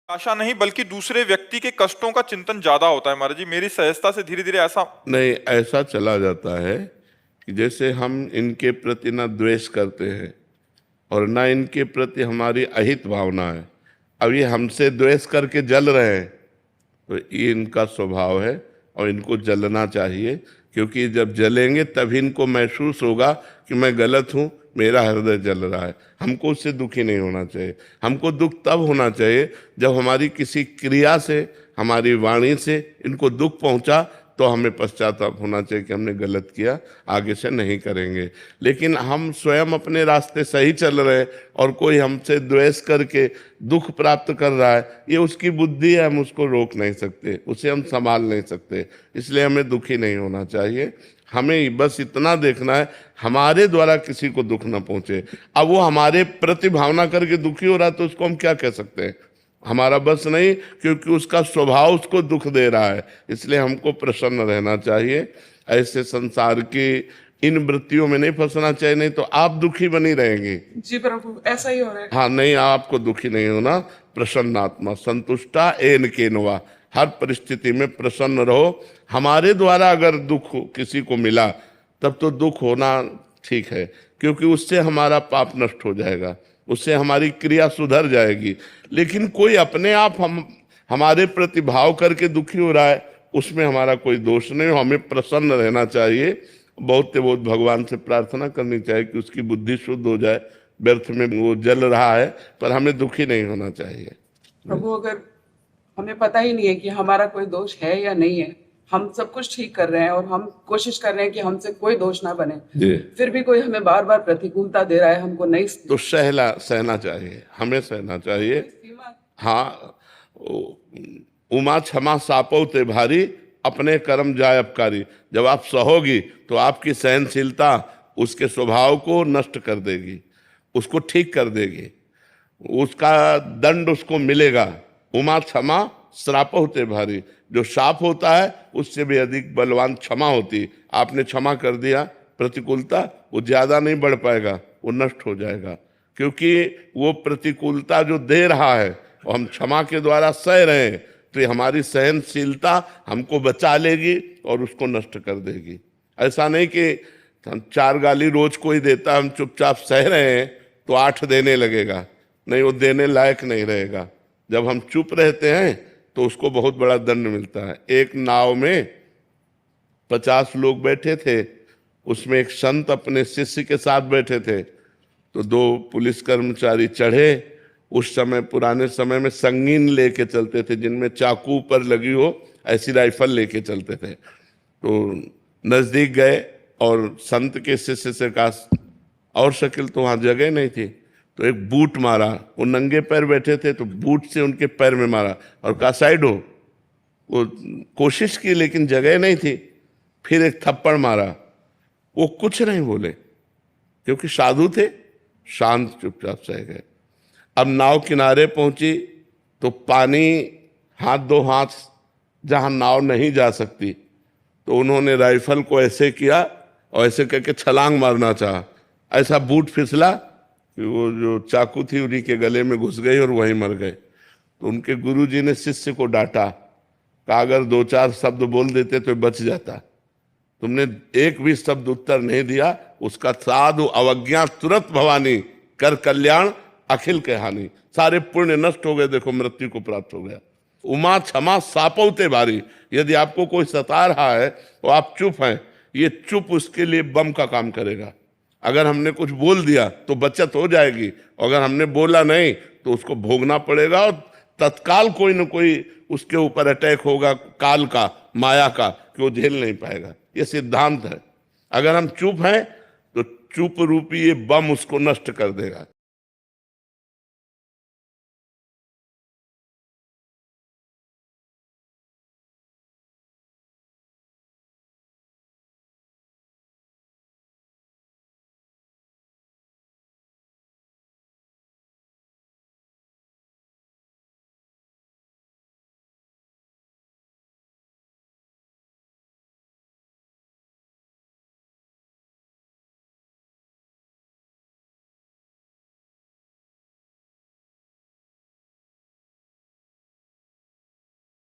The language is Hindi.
आशा नहीं बल्कि दूसरे व्यक्ति के कष्टों का चिंतन ज्यादा होता है महाराज जी। मेरी सहजता से धीरे धीरे ऐसा नहीं, ऐसा चला जाता है कि जैसे हम इनके प्रति ना द्वेष करते हैं और ना इनके प्रति हमारी अहित भावना है। अब ये हमसे द्वेष करके जल रहे हैं तो ये इनका स्वभाव है और इनको जलना चाहिए, क्योंकि जब जलेंगे तभी इनको महसूस होगा कि मैं गलत हूँ, मेरा हृदय जल रहा है। हमको उससे दुखी नहीं होना चाहिए। हमको दुख तब होना चाहिए जब हमारी किसी क्रिया से, हमारी वाणी से इनको दुख पहुंचा, तो हमें पश्चाताप होना चाहिए कि हमने गलत किया, आगे से नहीं करेंगे। लेकिन हम स्वयं अपने रास्ते सही चल रहे हैं और कोई हमसे द्वेष करके दुख प्राप्त कर रहा है, ये उसकी बुद्धि है, हम उसको रोक नहीं सकते, उसे हम संभाल नहीं सकते। इसलिए हमें दुखी नहीं होना चाहिए। हमें बस इतना देखना है हमारे द्वारा किसी को दुख न पहुंचे। अब वो हमारे प्रति भावना करके दुखी हो रहा है तो उसको हम क्या कह सकते हैं? हमारा बस नहीं, क्योंकि उसका स्वभाव उसको दुख दे रहा है। इसलिए हमको प्रसन्न रहना चाहिए। ऐसे संसार की इन वृत्तियों में नहीं फंसना चाहिए, नहीं तो आप दुखी बनी रहेंगे। जी प्रभु, ऐसा ही हो रहा है। हाँ, नहीं, आपको दुखी नहीं होना। प्रसन्न आत्मा संतुष्टा एन केनवा, हर परिस्थिति में प्रसन्न रहो। हमारे द्वारा अगर दुख किसी को मिला तब तो दुख होना ठीक है, क्योंकि उससे हमारा पाप नष्ट हो जाएगा, उससे हमारी क्रिया सुधर जाएगी। लेकिन कोई अपने आप हमारे प्रति भाव करके दुखी हो रहा है, उसमें हमारा कोई दोष नहीं। हमें प्रसन्न रहना चाहिए। बहुत से बहुत भगवान से प्रार्थना करनी चाहिए कि उसकी बुद्धि शुद्ध हो जाए। व्यर्थ में वो जल रहा है, पर हमें दुखी नहीं होना चाहिए। प्रभु, अगर हमें पता ही नहीं है कि हमारा कोई दोष है या नहीं है, हम सब कुछ ठीक कर रहे हैं और हम कोशिश कर रहे हैं कि हमसे कोई दोष ना बने, फिर भी कोई हमें बार बार प्रतिकूलता दे रहा है, हमको नहीं, तो सहना चाहिए, हमें सहना चाहिए। हाँ, उमा क्षमा सापो ते भारी, अपने कर्म जाय अपकारी। जब आप सहोगी तो आपकी सहनशीलता उसके स्वभाव को नष्ट कर देगी, उसको ठीक कर देगी, उसका दंड उसको मिलेगा। उमा क्षमा श्राप होते भारी, जो शाप होता है उससे भी अधिक बलवान क्षमा होती। आपने क्षमा कर दिया, प्रतिकूलता वो ज्यादा नहीं बढ़ पाएगा, वो नष्ट हो जाएगा, क्योंकि वो प्रतिकूलता जो दे रहा है और हम क्षमा के द्वारा सह रहे हैं, तो ये हमारी सहनशीलता हमको बचा लेगी और उसको नष्ट कर देगी। ऐसा नहीं कि हम 4 गाली रोज कोई देता, हम चुपचाप सह रहे हैं तो 8 देने लगेगा, नहीं, वो देने लायक नहीं रहेगा। जब हम चुप रहते हैं तो उसको बहुत बड़ा दंड मिलता है। एक नाव में 50 लोग बैठे थे, उसमें एक संत अपने शिष्य के साथ बैठे थे, तो 2 पुलिस कर्मचारी चढ़े। उस समय, पुराने समय में संगीन लेके चलते थे, जिनमें चाकू पर लगी हो ऐसी राइफल लेके चलते थे। तो नजदीक गए और संत के शिष्य से कहा, और शकील तो वहां जगह नहीं थी, तो एक बूट मारा। वो नंगे पैर बैठे थे तो बूट से उनके पैर में मारा और कहा साइड हो। वो कोशिश की लेकिन जगह नहीं थी। फिर एक थप्पड़ मारा, वो कुछ नहीं बोले, क्योंकि साधु थे, शांत चुपचाप सह गए। अब नाव किनारे पहुंची तो पानी 2 हाथ जहां नाव नहीं जा सकती, तो उन्होंने राइफल को ऐसे किया और ऐसे करके छलांग मारना चाहा। ऐसा बूट फिसला कि वो जो चाकू थी उन्हीं के गले में घुस गई और वहीं मर गए। तो उनके गुरुजी ने शिष्य को डांटा, कहा अगर 2-4 शब्द बोल देते तो बच जाता, तुमने एक भी शब्द उत्तर नहीं दिया, उसका साधु अवज्ञा तुरंत भवानी, कर कल्याण अखिल के हानि। सारे पुण्य नष्ट हो गए, देखो मृत्यु को प्राप्त हो गया। उमा क्षमा सापौते भारी। यदि आपको कोई सता रहा है तो आप चुप हैं, ये चुप उसके लिए बम का काम करेगा। अगर हमने कुछ बोल दिया तो बचत हो जाएगी, अगर हमने बोला नहीं तो उसको भोगना पड़ेगा और तत्काल कोई न कोई उसके ऊपर अटैक होगा, काल का, माया का, कि वो झेल नहीं पाएगा। ये सिद्धांत है। अगर हम चुप हैं तो चुप रूपी ये बम उसको नष्ट कर देगा।